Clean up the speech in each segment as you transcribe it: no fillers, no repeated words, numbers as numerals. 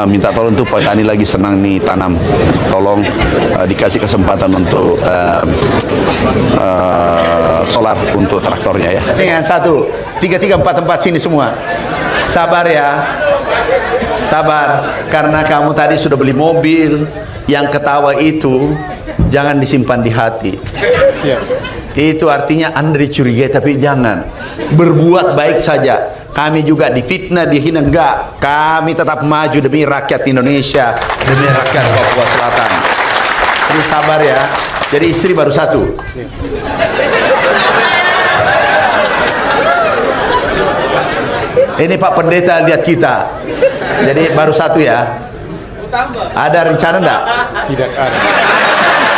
minta tolong tuh petani lagi senang nih tanam, tolong dikasih kesempatan untuk solar untuk traktornya ya. Ini yang satu, 3, 4 tempat sini semua. Sabar ya, sabar, karena kamu tadi sudah beli mobil, yang ketawa itu jangan disimpan di hati. Siap. Itu artinya Anda dicurigai, tapi jangan. Berbuat baik saja. Kami juga difitnah, dihina, enggak. Kami tetap maju demi rakyat Indonesia, demi rakyat Papua Selatan. Jadi sabar ya. Jadi istri baru satu. Ini Pak Pendeta lihat kita. Jadi baru satu ya. Ada rencana enggak? Tidak ada.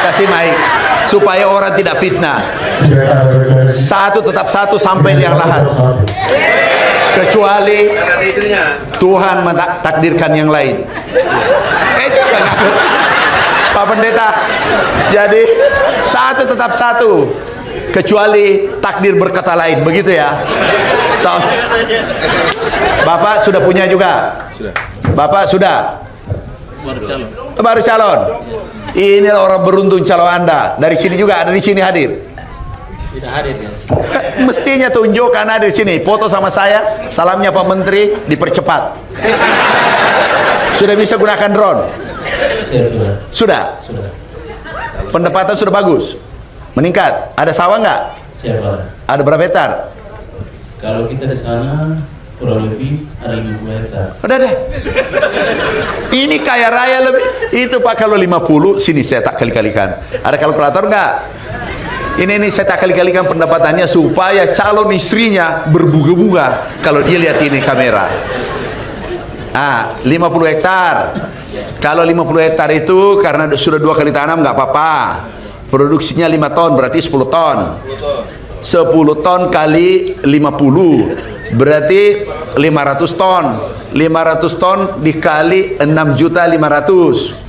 Kasih mic supaya orang tidak fitnah. Satu tetap satu sampai yang lahat. Kecuali Tuhan mentakdirkan yang lain. Pak Pendeta. Jadi satu tetap satu. Kecuali takdir berkata lain, begitu ya. Tos. Bapak sudah punya juga? Sudah. Bapak sudah? Baru calon. Baru calon. Inilah orang beruntung calon Anda. Dari sini juga ada di sini hadir. Tidak hadir ya. Mestinya tunjukkan ada di sini. Foto sama saya, salamnya Pak Menteri, dipercepat. Sudah bisa gunakan drone? Sudah. Sudah. Pendapatan sudah bagus. Meningkat. Ada sawah nggak? Siapa? Ada berapa hektar? Kalau kita di sana kurang lebih ada 50 hektar. Udah deh. Ini kaya raya lebih. Itu Pak, kalau 50 sini saya tak kali-kalikan. Ada kalkulator nggak? Ini saya tak kali-kalikan pendapatannya supaya calon istrinya berbuga-buga kalau dia lihat ini kamera. 50 hektar. Kalau 50 hektar itu karena sudah 2 kali tanam nggak apa-apa. Produksinya 5 ton, berarti 10 ton. 10 ton kali 50 berarti 500 ton. 500 ton dikali 6.500.000.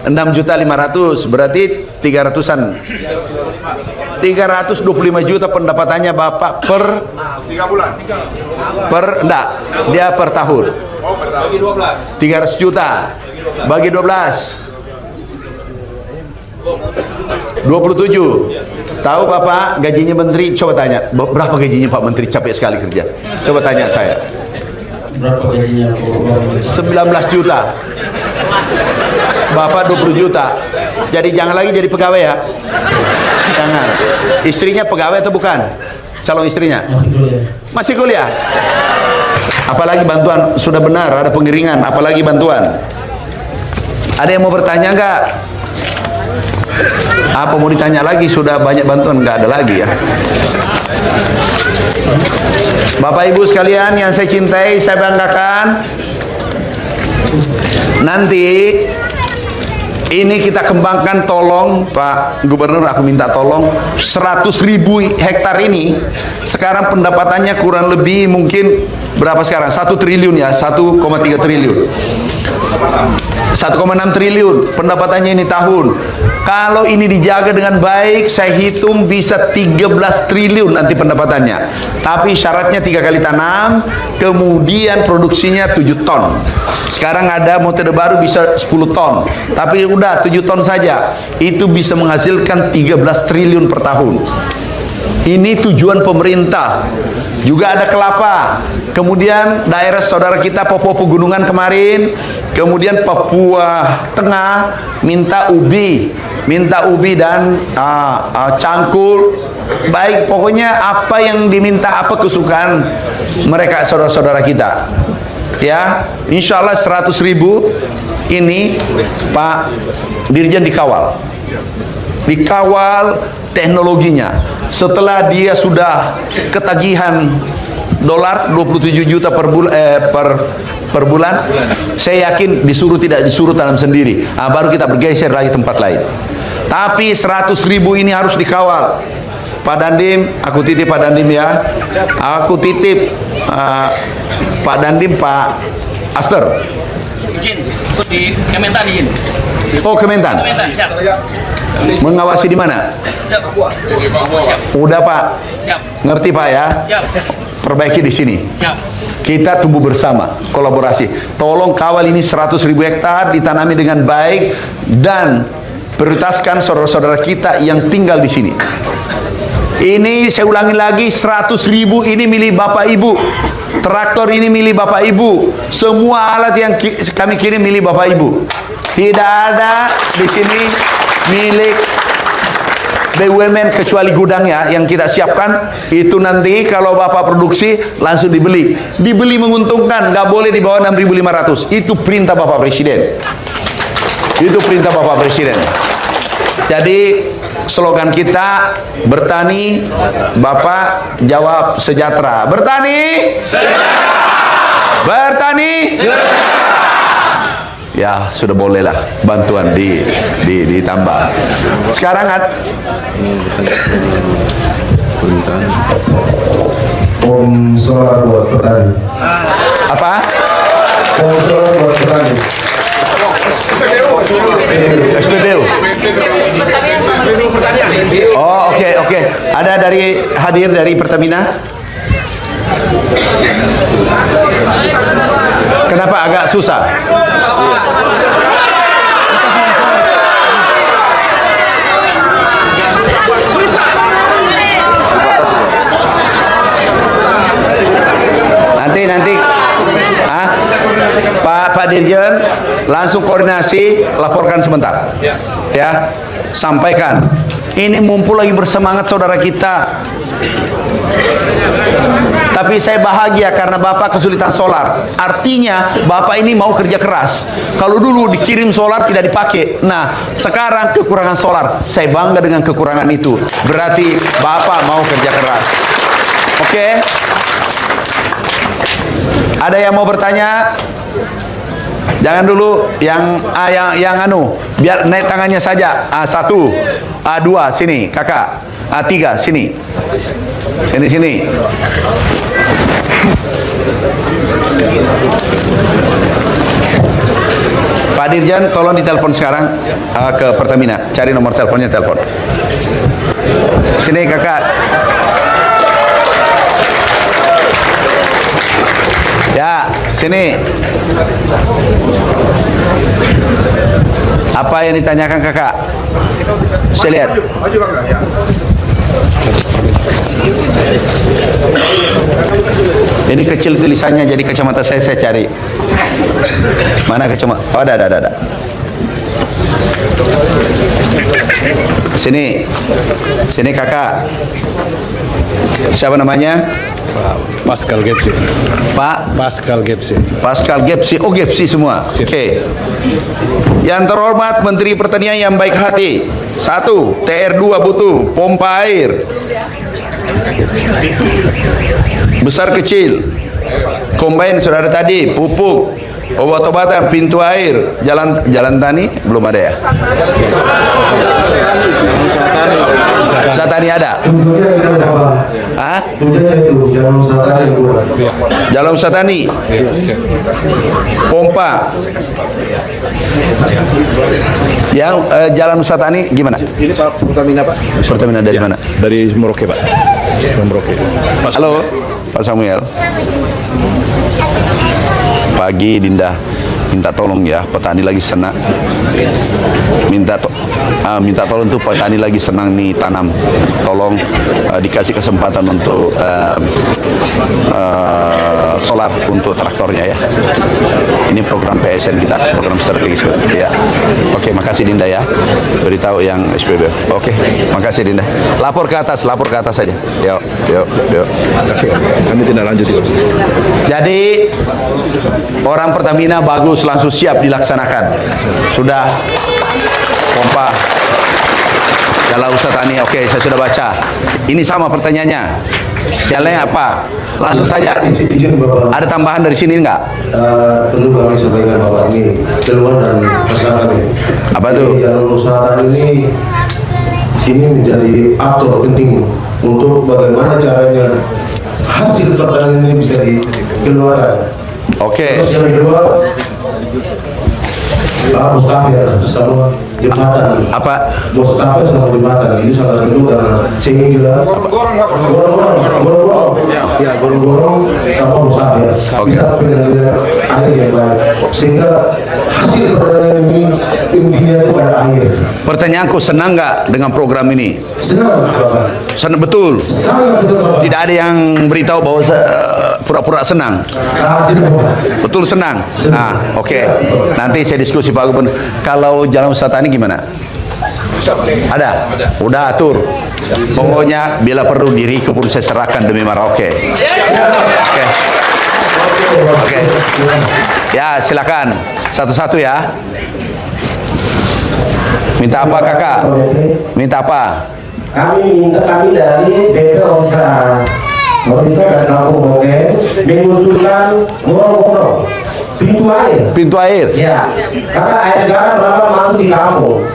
6.500.000 berarti 300-an. 325 juta pendapatannya Bapak per 3 bulan. enggak, dia per tahun. Oh, per tahun. 300 juta bagi 12. 27. Tahu Bapak gajinya menteri? Coba tanya, berapa gajinya Pak Menteri? Capek sekali kerja. Coba tanya saya. Berapa gajinya? 19 juta. Bapak 20 juta. Jadi jangan lagi jadi pegawai ya. Jangan. Istrinya pegawai atau bukan? Calon istrinya? Masih kuliah. Apalagi bantuan sudah benar, ada pengiringan, apalagi bantuan. Ada yang mau bertanya enggak? Apa mau ditanya lagi? Sudah banyak bantuan, nggak ada lagi ya. Bapak Ibu sekalian yang saya cintai, saya banggakan. Nanti ini kita kembangkan, tolong Pak Gubernur, aku minta tolong 100.000 hektar ini sekarang pendapatannya kurang lebih mungkin berapa sekarang? 1 triliun ya, 1,3 triliun. 1,6 triliun pendapatannya ini tahun. Kalau ini dijaga dengan baik, saya hitung bisa 13 triliun nanti pendapatannya. Tapi syaratnya 3 kali tanam, kemudian produksinya 7 ton. Sekarang ada metode baru bisa 10 ton. Tapi udah 7 ton saja. Itu bisa menghasilkan 13 triliun per tahun. Ini tujuan pemerintah. Juga ada kelapa. Kemudian daerah saudara kita Papua Pegunungan kemarin, kemudian Papua Tengah minta ubi dan cangkul. Baik, pokoknya apa yang diminta, apa kesukaan mereka saudara-saudara kita. Ya, insya Allah 100.000 ini Pak Dirjen dikawal teknologinya. Setelah dia sudah ketagihan dolar 27 juta per bulan, saya yakin tidak disuruh tanam sendiri. Baru kita bergeser lagi tempat lain. Tapi 100.000 ini harus dikawal. Pak Dandim, aku titip Pak Dandim ya. Aku titip Pak Dandim, Pak Aster. Izin, ikut di Kementan izin. Oh, Kementan. Kementan, siap. Mengawasi di mana? Siap. Siap. Udah Pak. Siap. Ngerti Pak ya? Siap. perbaiki di sini. Ya. Kita tumbuh bersama, kolaborasi. Tolong kawal ini 100.000 hektar ditanami dengan baik dan prioritaskan saudara-saudara kita yang tinggal di sini. Ini saya ulangi lagi, 100.000 ini milik Bapak Ibu. Traktor ini milik Bapak Ibu. Semua alat yang kami kirim milik Bapak Ibu. Tidak ada di sini milik BUMN kecuali gudangnya yang kita siapkan. Itu nanti kalau Bapak produksi langsung dibeli. Dibeli menguntungkan, nggak boleh di bawah 6.500. Itu perintah Bapak Presiden. Itu perintah Bapak Presiden. Jadi slogan kita bertani, Bapak jawab sejahtera. Bertani, sejahtera. Bertani, sejahtera. Ya sudah bolehlah bantuan ditambah. Sekarang Om Solar buat petani. apa? Om Solar buat petani. SPBU. Oh oke. Ada hadir dari Pertamina. Kenapa agak susah? Nanti Pak Dirjen langsung koordinasi, laporkan sebentar ya, sampaikan ini mumpul lagi bersemangat saudara kita. Tapi saya bahagia karena Bapak kesulitan solar. Artinya Bapak ini mau kerja keras. Kalau dulu dikirim solar tidak dipakai. Nah sekarang kekurangan solar. Saya bangga dengan kekurangan itu. Berarti Bapak mau kerja keras. Oke? Ada yang mau bertanya? Jangan dulu yang biar naik tangannya saja. A1, A2 sini kakak, A3 sini. Sini. Pak Dirjen tolong ditelepon sekarang ke Pertamina, cari nomor teleponnya, telepon. Sini kakak. Ya, sini. Apa yang ditanyakan kakak? Saya lihat. Maju kakak ya. Ini kecil tulisannya, jadi kacamata saya cari. Mana kacamata? Oh, ada. Sini kakak. Siapa namanya? Pascal Gepsi. Pak Pascal Gepsi. Pascal Gepsi. Oh Gepsi semua. Oke. Yang terhormat Menteri Pertanian yang baik hati. 1. TR2 butuh pompa air besar kecil, combine saudara tadi, pupuk, obat-obatan, pintu air, jalan tani belum ada ya? Satani ada? Hah? Jalan Satani kurang. Jalan Satani, pompa. Yang jalan Satani gimana? Ini Pak Pertamina Pak. Pertamina dari mana? Dari Merauke Pak. Merauke. Halo, Pak Samuel. Pagi Dinda minta tolong ya, petani lagi senang. Minta tolong tuh petani lagi senang nih tanam. Tolong dikasih kesempatan untuk solar untuk traktornya ya. Ini program PSN kita, program strategis ya. Oke, makasih Dinda ya. Beritahu yang SPB. Oke, makasih Dinda. Lapor ke atas saja. Yuk. Kami tindak lanjut. Jadi orang Pertamina bagus, langsung siap dilaksanakan. Sudah pompa jalan usaha tani. Oke, saya sudah baca. Ini sama pertanyaannya. Jalannya apa? Langsung saja. Izin Bapak. Ada tambahan dari sini enggak? Perlu kami sampaikan Bapak, ini keluhan dan kesan kami. Apa tuh? Jalan usaha tani ini menjadi aktor penting untuk bagaimana caranya hasil pertanian ini bisa dikeluarkan. Oke. Terus yang kedua, Pak Mustafir bersama jembatan. Apa? Bos sampai sama jembatan ini salah satu karena sehingga gorong-gorong sama bos sampai bisa ada yang baik sehingga hasil pertandingan ini intinya itu pada akhir. Pertanyaanku, senang nggak dengan program ini? Senang Bapak. Senang betul. Sangat betul Bapak. Tidak ada yang beritahu bahwa pura-pura senang. Tidak Bapak. Betul senang. Senang. Oke. Nanti saya diskusi Pak Gubernur. Kalau jalan wisata ini gimana? Ada? Udah atur. Pokoknya bila perlu diriku pun saya serahkan demi Merauke. Oke. Oke. Ya, silakan. Satu-satu ya. Minta apa kakak? Minta apa? Kami dari BP Orsa dan Kampung Bokeh mengusulkan gorong-gorong pintu air. Ya, karena air garam lama masuk di kampung.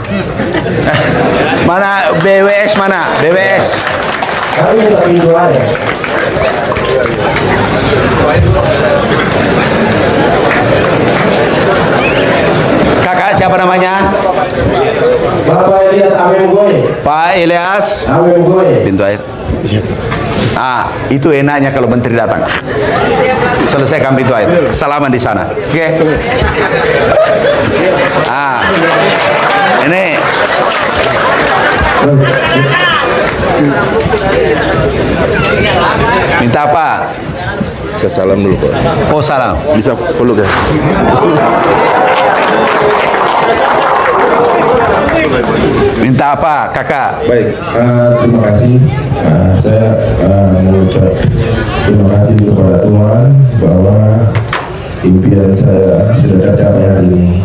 Mana BWS mana? BWS. Kami minta pintu air. Kakak siapa namanya? Bapak Ilyas Amemgoy. Pak Ilyas. Amemgoy. Pintu air. Itu enaknya kalau menteri datang. Selesaikan pintu air. Salaman di sana. Oke. Ini. Minta apa? Saya salam dulu Pak. Oh, salam. Bisa peluk ya? Minta apa, kakak? Baik, terima kasih. Saya mengucap terima kasih kepada Tuhan bahwa impian saya sudah tercapai hari ini.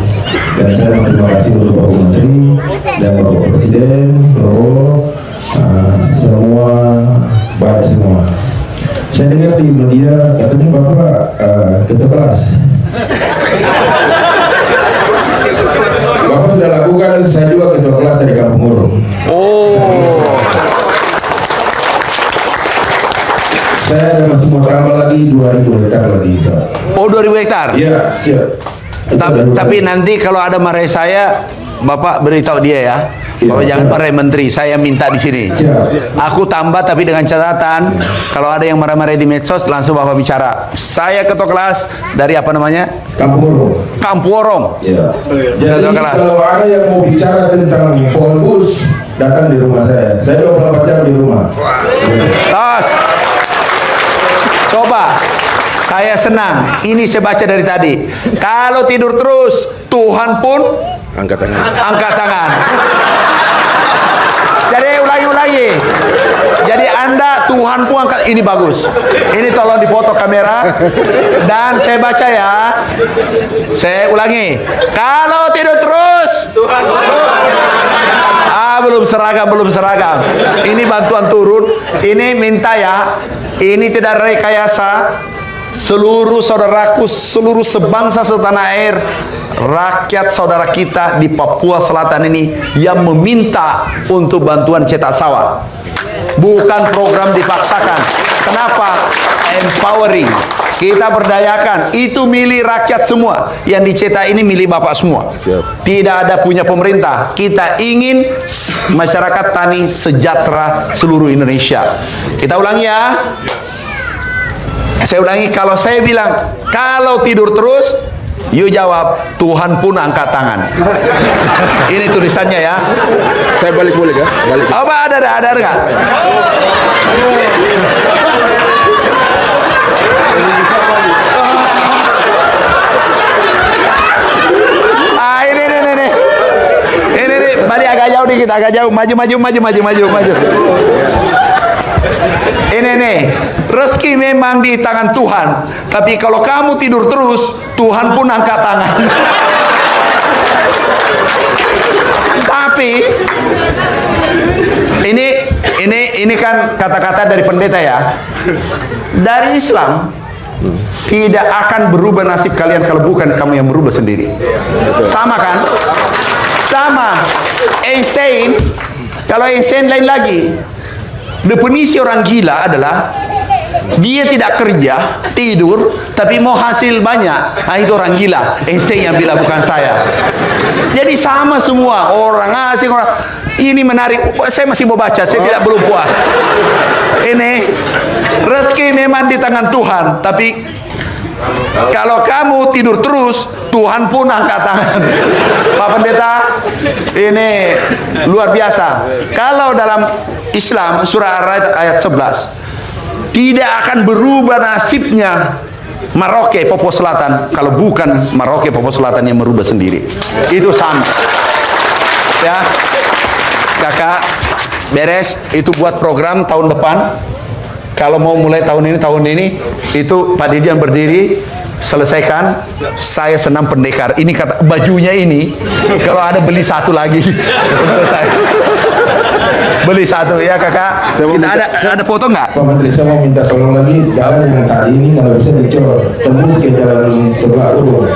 Dan saya berterima kasih untuk Bapak Menteri dan Bapak Presiden, Prabowo, semua baik semua. Saya dengar di media katanya Bapak ketua kelas. Bapak sudah lakukan, saya juga ketua kelas dari Kampung Urung. Oh. Saya masih mau tambah lagi 2.000 hektar lagi Pak. Oh, 2.000 hektar? Iya, siap. Tapi nanti kalau ada marahi saya, Bapak beritahu dia ya. Bahwa jangan marahi menteri, saya minta di sini. Siap. Aku tambah tapi dengan catatan, kalau ada yang marah-marah di medsos langsung Bapak bicara. Saya ketua kelas dari apa namanya? Kampung Urung. Kampung Orong. Iya. Jadi Ketua kelas. kalau ada yang mau bicara tentang pohon bus, datang di rumah saya. Saya 24 jam di rumah. Tos. Coba. Saya senang. Ini saya baca dari tadi. Kalau tidur terus, Tuhan pun Angkat tangan. angkat tangan. Jadi ulangi. Jadi Anda Tuhan pun angkat. Ini bagus. Ini tolong dipoto kamera. Dan saya baca ya. Saya ulangi. Kalau tidur terus, Tuhan. Belum seragam. Ini bantuan turun. Ini minta ya. Ini tidak rekayasa. Seluruh saudaraku, seluruh sebangsa setanah air, rakyat saudara kita di Papua Selatan ini yang meminta untuk bantuan cetak sawah. Bukan program dipaksakan. Kenapa? Empowering. Kita berdayakan. Itu milik rakyat semua. Yang dicetak ini milik Bapak semua. Siap. Tidak ada punya pemerintah. Kita ingin masyarakat tani sejahtera seluruh Indonesia. Kita ulangi ya. Saya ulangi, kalau saya bilang kalau tidur terus, you jawab Tuhan pun angkat tangan. Ini tulisannya ya. Saya balik boleh kah? Balik. Apa ada nggak? Ini balik agak jauh dikit, agak jauh, maju. Ini nih, rezeki memang di tangan Tuhan. Tapi kalau kamu tidur terus, Tuhan pun angkat tangan. Tapi ini kan kata-kata dari pendeta ya. Dari Islam tidak akan berubah nasib kalian kalau bukan kamu yang berubah sendiri. Sama kan? Sama. Einstein, kalau Einstein lain lagi. Definisi orang gila adalah dia tidak kerja, tidur, tapi mau hasil banyak. Nah, itu orang gila. Einstein yang bilang, bukan saya. Jadi sama semua, orang asing, orang. Ini menarik. Saya masih mau baca, saya tidak belum puas. Ini rezeki memang di tangan Tuhan, tapi kalau kamu tidur terus, Tuhan pun angkat tangan. Pak Pendeta, ini luar biasa. Kalau dalam Islam, surah Ar-Ra'd ayat 11, tidak akan berubah nasibnya Merauke, Papua Selatan, kalau bukan Merauke, Papua Selatan yang merubah sendiri. Itu sama. Ya, kakak, beres. Itu buat program tahun depan. Kalau mau mulai tahun ini, itu Pak Dirjen berdiri, selesaikan. Saya senam pendekar. Ini kata bajunya ini, kalau ada beli satu lagi. Selesai. Beli satu ya kakak. Kita ada foto nggak? Pak Menteri, saya mau minta tolong lagi jalan yang tadi ini kalau bisa dicor tembus ke jalan sebelah urung.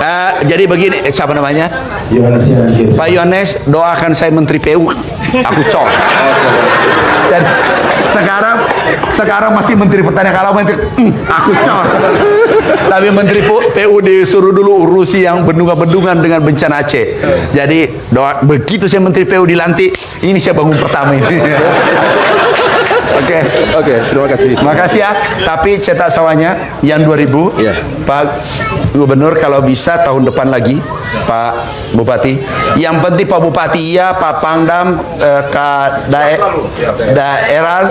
Jadi begini, siapa namanya? Yohanes Yandir. Pak Yohanes, doakan saya Menteri PU, aku cok. Dan sekarang masih Menteri Pertanian, kalau Menteri aku cok. Tapi Menteri PU disuruh dulu urusi yang bendungan-bendungan dengan bencana Aceh. Jadi doa, begitu saya Menteri PU dilantik, ini saya bangun pertama ini. Oke, terima kasih. Makasih ya. Tapi cetak sawahnya yang 2000. Iya. Pak Gubernur kalau bisa tahun depan lagi, Pak Bupati. Yang penting Pak Bupati iya, Pak Pangdam, Daerah,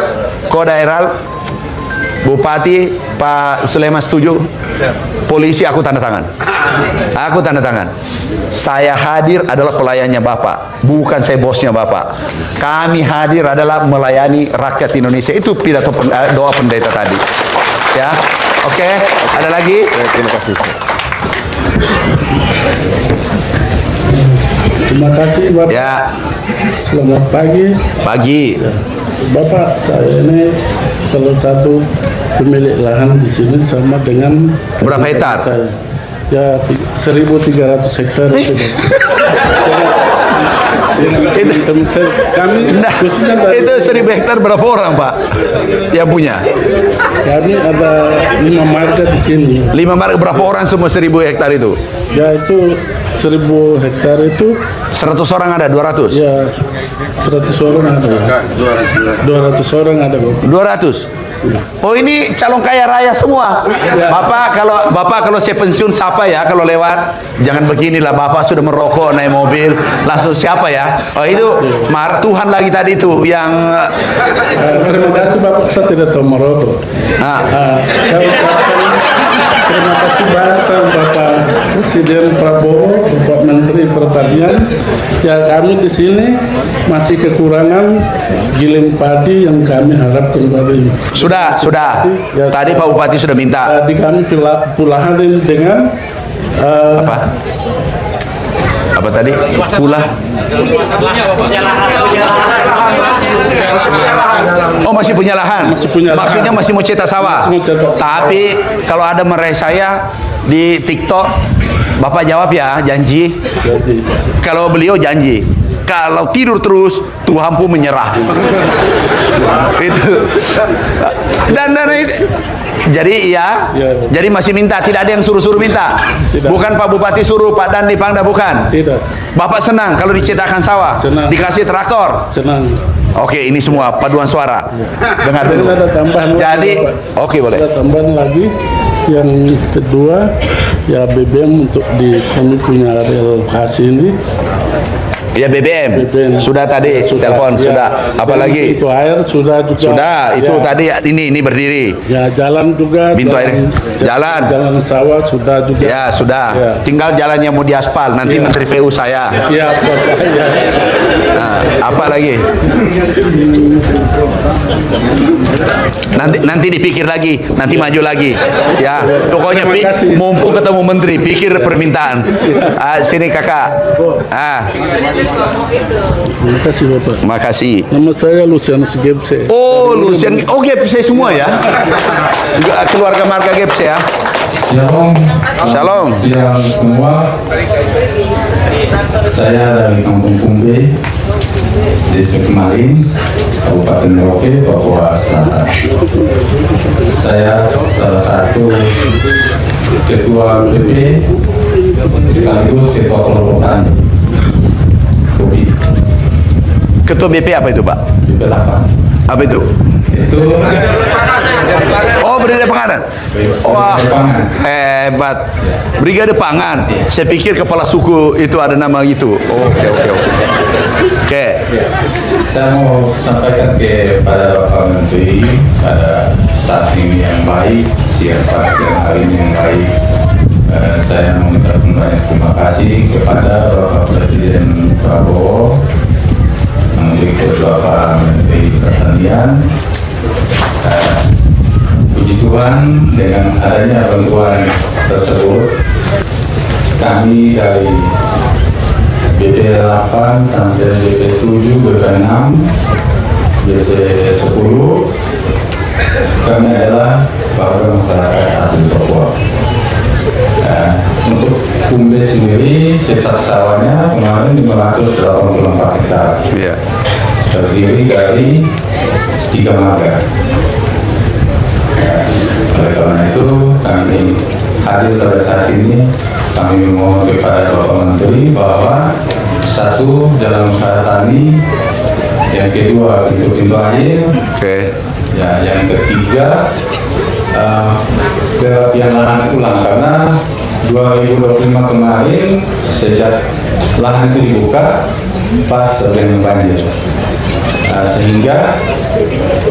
Bupati, Pak Sulaiman setuju. Polisi aku tanda tangan. Aku tanda tangan. Saya hadir adalah pelayannya Bapak, bukan saya bosnya Bapak. Kami hadir adalah melayani rakyat Indonesia. Itu pidato doa pendeta tadi. Ya, oke. Ada lagi? Terima kasih. Terima kasih Bapak. Ya. Selamat pagi. Pagi. Bapak, saya ini salah satu pemilik lahan di sini sama dengan Berapa hektar? Saya. Ya 1.300 hektar itu. Teman saya, kami khususnya dari, Itu 1.000 hektar berapa orang Pak yang punya? kami ada 5 marga di sini. 5 marga berapa orang semua 1.000 hektar itu? Ya itu 1.000 hektar itu 100 orang ada, 200? ya 100 orang ada. 200 orang ada Bapak. 200? Oh ini calon kaya raya semua. Bapak kalau saya pensiun siapa ya kalau lewat? Jangan beginilah, Bapak sudah merokok naik mobil langsung siapa ya? Oh itu Tuhan lagi tadi itu yang Terima kasih Bapak, saya tidak tahu merokok. Terima kasih banyak sama Bapak Presiden Prabowo, Bapak Menteri Pertanian. Ya kami di sini masih kekurangan giling padi yang kami harapkan pada ini. sudah. Tadi Pak Bupati sudah minta. Tadi kami pulahan dengan Apa tadi? Pula. Oh masih punya lahan. Maksudnya masih mau cetak sawah. Tapi kalau ada meraih saya di TikTok, Bapak jawab ya, janji. Kalau beliau janji. Kalau tidur terus, Tuhan pun menyerah. Itu. Dan itu. Jadi iya, jadi masih minta, tidak ada yang suruh-suruh minta. Tidak. Bukan Pak Bupati suruh, Pak Dandi Pangda bukan. Tidak. Bapak senang kalau dicetakkan sawah, Senang. dikasih traktor. Senang. Oke, ini semua paduan suara. Dengar dulu. Ada tambahan Jadi, lagi, Bapak. oke boleh. Ada tambahan lagi. Yang kedua, ya BBM untuk kami punya relokasi ini. Ya BBM. Sudah tadi telepon, ya. sudah. Apalagi? Itu air sudah juga. Sudah, itu ya. tadi ini berdiri. Ya jalan juga. Pintu air. Jalan. Jalan sawah sudah juga. Ya, sudah. Ya. Tinggal jalan yang mau diaspal, nanti Ya. Menteri PU saya. Siap Bapak. Ya. Nah, apa lagi? Nanti dipikir lagi, nanti maju lagi. Ya, pokoknya Terima kasih. mumpung ketemu menteri, pikir permintaan. Sini kakak. Terima kasih Bapak. Makasih. Nama saya Lucianus Gebse. Oh, Lucian. Oh, Gepse semua ya. Keluarga marga Gepse ya. Shalom. Shalom. Siang semua. Saya dari Kampung Kumbe, Desa Kemarin, Kabupaten Merauke, Papua Selatan. Saya salah satu ketua BP sekaligus ketua kelompok tani. Ketua BP apa itu, Pak? BP 8. Apa itu? Itu Oh, Brigade Pangan. Wah, hebat. Brigade Pangan. Saya pikir kepala suku itu ada nama itu. Oke. Oke. saya mau sampaikan kepada Bapak Menteri, pada saat ini yang baik, siapa yang hari ini yang baik. Saya mengucapkan banyak terima kasih kepada Bapak Presiden Prabowo, berikut Bapak Menteri Pertanian. Puji Tuhan, dengan adanya bantuan tersebut, kami dari BP 8 sampai BP 7, BP 6, BP 10, kami adalah warga masyarakat asli Papua. Untuk Kumbe sendiri, cetak sawahnya kemarin 584 hektar. Terdiri dari 3 marga. Oleh karena itu, kami hadir pada saat ini, kami mohon kepada Bapak Menteri bahwa satu, jalan usaha tani, yang kedua, pintu air, ya, yang ketiga, perapian lahan ulang, karena 2025 kemarin sejak lahan itu dibuka pas dengan banjir, sehingga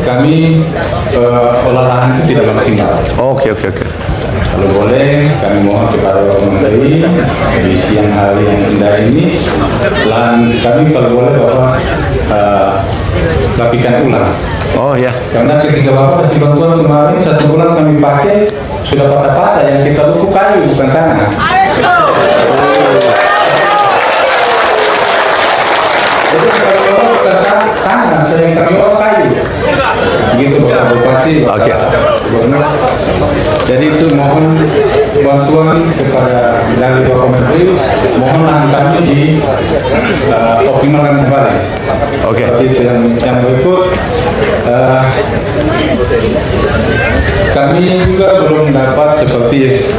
kami olah lahan itu tidak maksimal. Oke. Kalau boleh, kami mohon kepada Bapak Menteri di siang hari yang indah ini, lahan kami kalau boleh Bapak rapikan ulang. Oh ya. Karena ketika Bapak kasih bantuan kemarin 1 bulan kami pakai sudah patah-patah, yang kita lukuk kayu bukan tanah. Jadi kalau bukan tanah, yang kami kayu. Gitu Bapak Bupati, Bapak Gubernur. Jadi itu mohon bantuan kepada dari Bapak Menteri, mohon lahan kami di optimalkan kembali. Oke. Seperti yang berikut, kami juga belum dapat seperti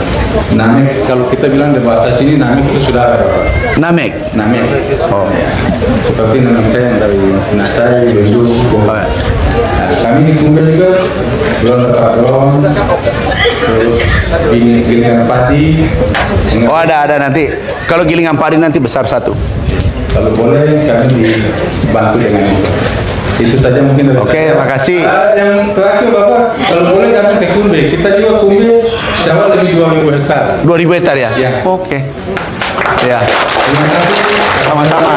namek. Kalau kita bilang di bahasa sini namek itu sudah ada, Bapak. Namek. Oh. Seperti namek saya yang dari Nasai, Bendung, kami di Kumbe juga belum dapat terus gilingan padi. Oh, ada nanti. Kalau gilingan padi nanti besar 1. Kalau boleh kami dibantu dengan itu. Itu saja mungkin dari Oke, makasih. Yang terakhir Bapak, kalau boleh kami ke Kumbe. Kita juga Kumbe sawah lebih 2.000 hektar. 2.000 hektar ya? Ya. Oke. Ya. Terima kasih. Sama-sama.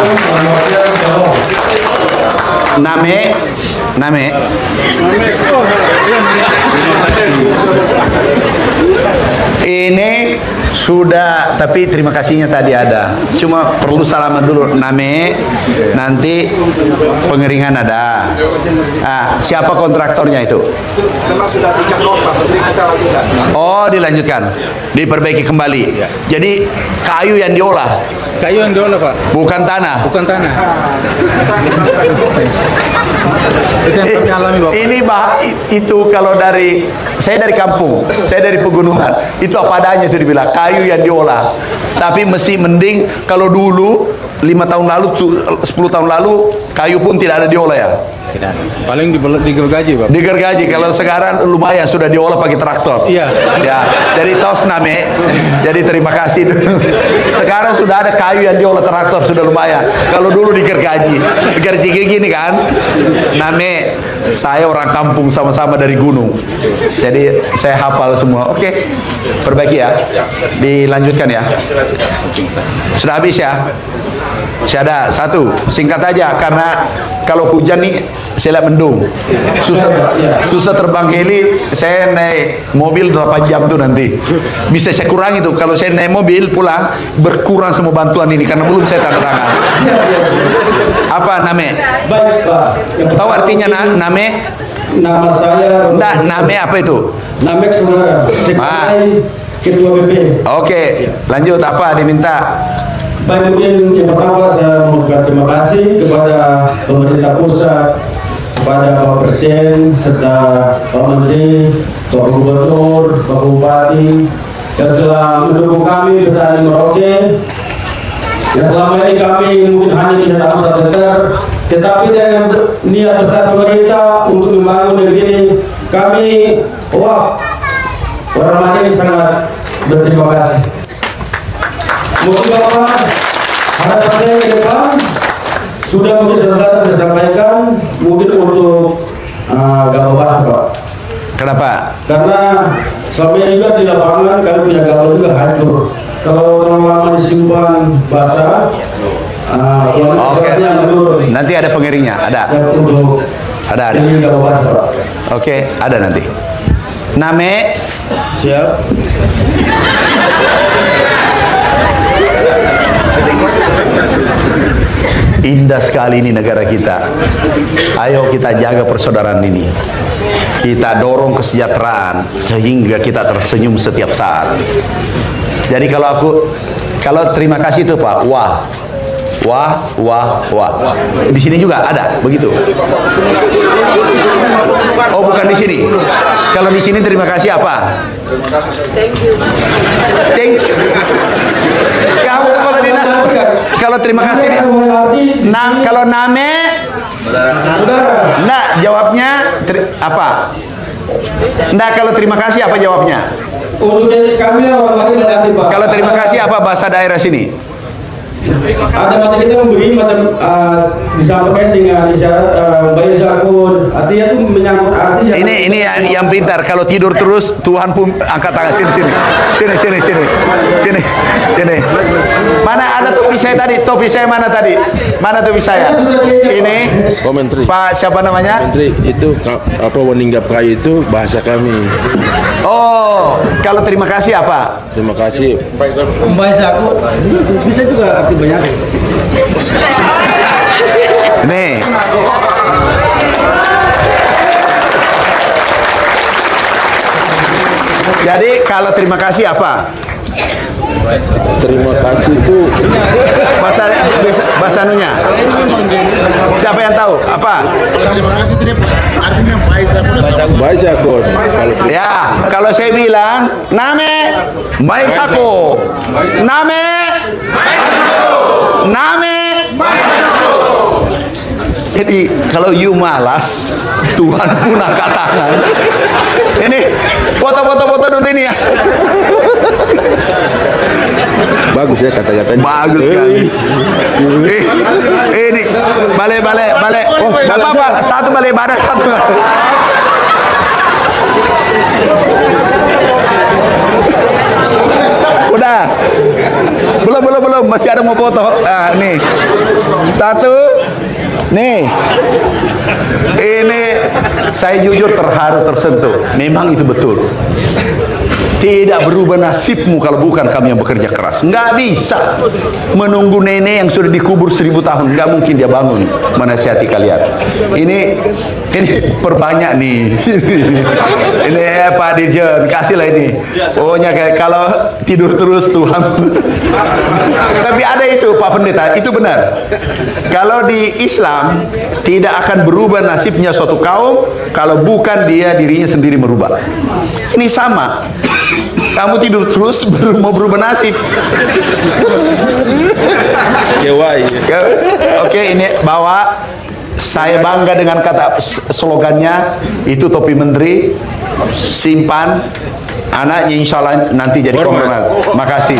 Name. Ini sudah, tapi terima kasihnya tadi ada. Cuma perlu salaman dulu. Name, nanti pengeringan ada. Siapa kontraktornya itu? Oh, dilanjutkan, diperbaiki kembali. Jadi kayu yang diolah. Kayu yang diolah, Pak. Bukan tanah. Itu yang kami alami, Bapak. Ini itu kalau saya dari kampung, saya dari pegunungan, itu apa adanya itu dibilang kayu yang diolah. Tapi mesti mending kalau dulu 5 tahun lalu, 10 tahun lalu kayu pun tidak ada diolah ya. Tidak. Paling digergaji, Pak. Digergaji. Kalau sekarang lumayan sudah diolah pakai traktor. Iya. Ya. Jadi tos name. Jadi terima kasih dulu. Sekarang sudah ada kayu yang diolah traktor, sudah lumayan. Kalau dulu digergaji. Gergaji gini kan. Name. Saya orang kampung sama-sama dari gunung. Jadi saya hafal semua. Oke. Perbaiki ya. Dilanjutkan ya. Sudah habis ya. Masih ada 1. Singkat aja karena kalau hujan nih saya lihat mendung. Susah terbang heli. Saya naik mobil 8 jam tuh nanti. Bisa saya kurangi tuh. Kalau saya naik mobil pulang berkurang semua bantuan ini karena belum saya tanda tangan. Apa name? Baik, Pak. Tahu artinya name? Nama saya Name apa itu? Namek Saudara, Sekretari Ketua BP. Oke, lanjut apa diminta? Baik, mungkin yang pertama saya mengucapkan terima kasih kepada pemerintah pusat, kepada Bapak Presiden, serta Pak Menteri, Pak Gubernur, Pak Bupati, yang telah mendukung kami petani Merauke. Yang selama ini kami mungkin hanya tidak tahu terdengar, tetapi dengan niat besar pemerintah untuk membangun negeri ini, kami orang Madiun sangat berterima kasih. Mungkin Bapak harapan saya ke depan sudah mungkin saudara disampaikan mungkin untuk gabah Pak. Kenapa? Karena sampai juga di lapangan kami punya gabah juga hancur. Kalau lama-lama disimpan basah, nanti ada pengiringnya, ada. Ada. Oke, ada nanti. Name? Siap. Indah sekali ini negara kita. Ayo kita jaga persaudaraan ini. Kita dorong kesejahteraan sehingga kita tersenyum setiap saat. Jadi kalau terima kasih itu Pak, wah. Di sini juga ada begitu. Oh, bukan di sini. Kalau di sini terima kasih apa? Thank you. Kamu kalau dinas, kalau terima kasih, kalau name, nah jawabnya apa? Nah kalau terima kasih apa jawabnya? Kalau terima kasih apa bahasa daerah sini? Ada mata kita memberi macam disampaikan dengan isyarat bayi zakun, artinya itu menyangkut arti. Ini yang pintar. Kalau tidur terus Tuhan pun angkat tangan sini. Mana ada topi saya tadi? Topi saya mana tadi? Mana topi saya? Ini. Oh, Menteri. Pak siapa namanya? Menteri itu apa Waninggap Kai itu bahasa kami. Oh, kalau terima kasih apa? Terima kasih. Bayi zakun bisa juga arti banyak. Nih. Jadi kalau terima kasih apa? Terima kasih itu bahasa anunya. Siapa yang tahu? Apa? Baisakon. Ya, kalau saya bilang name Baisako. Name Jadi kalau you malas, Tuhan pun angkat tangan. Ini foto dulu ini ya. Bagus ya kata-katanya. Bagus sekali. Ini balik. Oh, apa? Satu balik badan, satu. Udah. Belum. Masih ada mau foto. Ah, nih. Satu. Nih. Ini saya jujur terharu, tersentuh. Memang itu betul. Tidak berubah nasibmu kalau bukan kami yang bekerja keras. Nggak bisa menunggu nenek yang sudah dikubur 1000 tahun. Nggak mungkin dia bangun menasihati kalian. Ini perbanyak nih. Ini Pak Dirjen, kasihlah ini. Pokoknya kayak kalau tidur terus Tuhan. Tapi ada itu Pak Pendeta, itu benar. Kalau di Islam tidak akan berubah nasibnya suatu kaum kalau bukan dia dirinya sendiri merubah. Ini sama. Kamu tidur terus baru mau berubah nasib. Oke, ini bawa. Saya bangga dengan kata slogannya. Itu topi menteri. Simpan. Anaknya insya Allah nanti jadi konglomerat. Makasih.